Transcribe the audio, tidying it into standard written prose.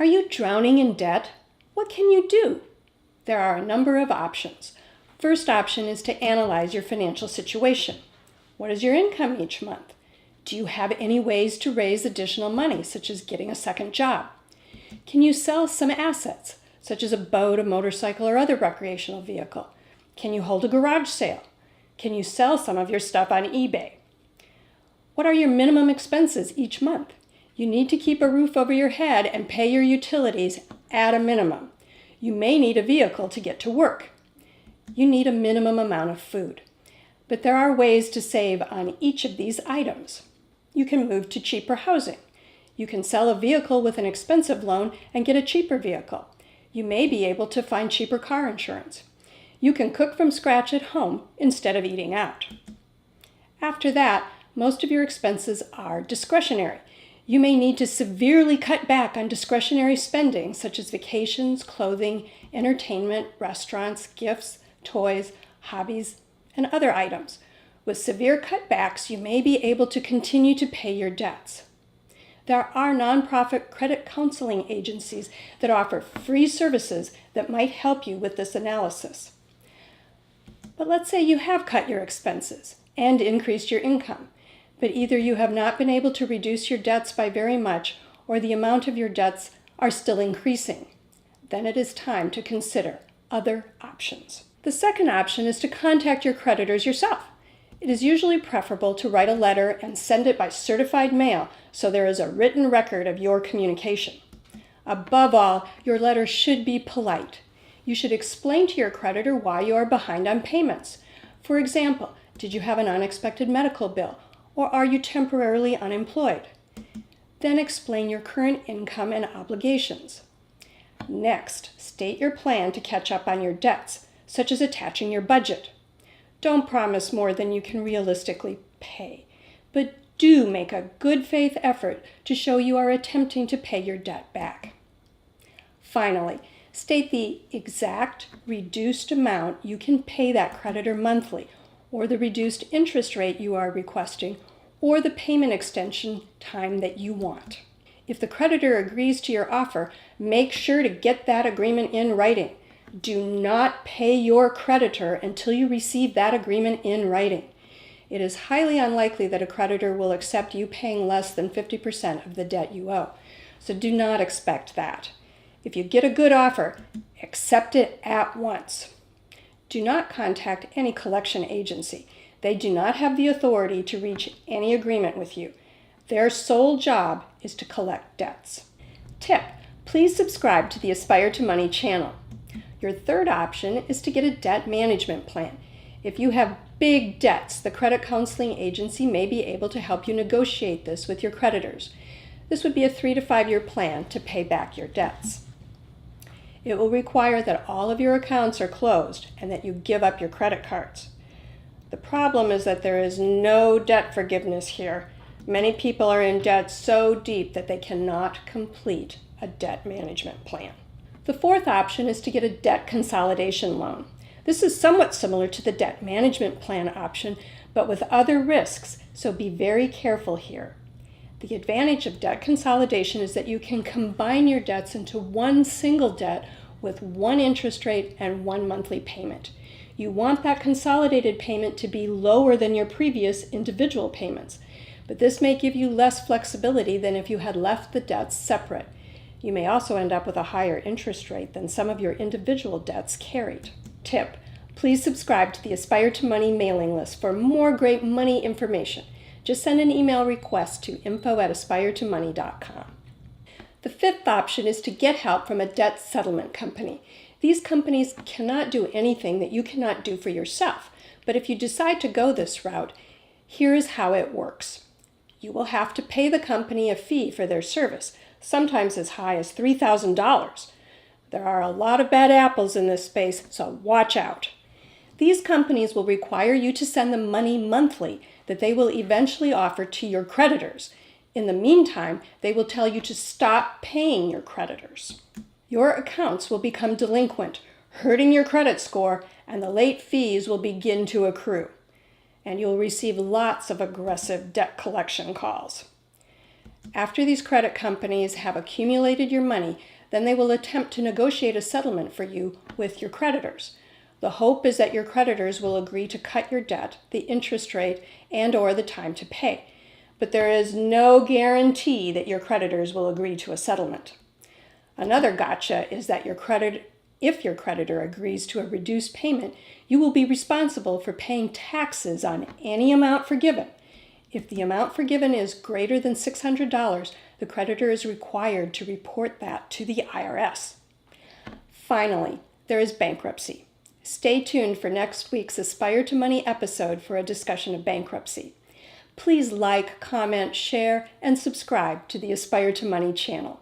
Are you drowning in debt? What can you do? There are a number of options. First option is to analyze your financial situation. What is your income each month? Do you have any ways to raise additional money, such as getting a second job? Can you sell some assets, such as a boat, a motorcycle, or other recreational vehicle? Can you hold a garage sale? Can you sell some of your stuff on eBay? What are your minimum expenses each month? You need to keep a roof over your head and pay your utilities at a minimum. You may need a vehicle to get to work. You need a minimum amount of food. But there are ways to save on each of these items. You can move to cheaper housing. You can sell a vehicle with an expensive loan and get a cheaper vehicle. You may be able to find cheaper car insurance. You can cook from scratch at home instead of eating out. After that, most of your expenses are discretionary. You may need to severely cut back on discretionary spending, such as vacations, clothing, entertainment, restaurants, gifts, toys, hobbies, and other items. With severe cutbacks, you may be able to continue to pay your debts. There are nonprofit credit counseling agencies that offer free services that might help you with this analysis. But let's say you have cut your expenses and increased your income, but either you have not been able to reduce your debts by very much, or the amount of your debts are still increasing. Then it is time to consider other options. The second option is to contact your creditors yourself. It is usually preferable to write a letter and send it by certified mail so there is a written record of your communication. Above all, your letter should be polite. You should explain to your creditor why you are behind on payments. For example, did you have an unexpected medical bill, or are you temporarily unemployed? Then explain your current income and obligations. Next, state your plan to catch up on your debts, such as attaching your budget. Don't promise more than you can realistically pay, but do make a good faith effort to show you are attempting to pay your debt back. Finally, state the exact reduced amount you can pay that creditor monthly, or the reduced interest rate you are requesting, or the payment extension time that you want. If the creditor agrees to your offer, make sure to get that agreement in writing. Do not pay your creditor until you receive that agreement in writing. It is highly unlikely that a creditor will accept you paying less than 50% of the debt you owe, so do not expect that. If you get a good offer, accept it at once. Do not contact any collection agency. They do not have the authority to reach any agreement with you. Their sole job is to collect debts. Tip: please subscribe to the Aspire to Money channel. Your third option is to get a debt management plan. If you have big debts, the credit counseling agency may be able to help you negotiate this with your creditors. This would be a 3 to 5 year plan to pay back your debts. It will require that all of your accounts are closed and that you give up your credit cards. The problem is that there is no debt forgiveness here. Many people are in debt so deep that they cannot complete a debt management plan. The fourth option is to get a debt consolidation loan. This is somewhat similar to the debt management plan option, but with other risks, so be very careful here. The advantage of debt consolidation is that you can combine your debts into one single debt with one interest rate and one monthly payment. You want that consolidated payment to be lower than your previous individual payments, but this may give you less flexibility than if you had left the debts separate. You may also end up with a higher interest rate than some of your individual debts carried. Tip: please subscribe to the Aspire to Money mailing list for more great money information. Just send an email request to info@aspiretomoney.com. The fifth option is to get help from a debt settlement company. These companies cannot do anything that you cannot do for yourself, but if you decide to go this route, here is how it works. You will have to pay the company a fee for their service, sometimes as high as $3,000. There are a lot of bad apples in this space, so watch out. These companies will require you to send them money monthly that they will eventually offer to your creditors. In the meantime, they will tell you to stop paying your creditors. Your accounts will become delinquent, hurting your credit score, and the late fees will begin to accrue. And you'll receive lots of aggressive debt collection calls. After these credit companies have accumulated your money, then they will attempt to negotiate a settlement for you with your creditors. The hope is that your creditors will agree to cut your debt, the interest rate, and/or the time to pay. But there is no guarantee that your creditors will agree to a settlement. Another gotcha is that if your creditor agrees to a reduced payment, you will be responsible for paying taxes on any amount forgiven. If the amount forgiven is greater than $600, the creditor is required to report that to the IRS. Finally, there is bankruptcy. Stay tuned for next week's Aspire to Money episode for a discussion of bankruptcy. Please like, comment, share, and subscribe to the Aspire to Money channel.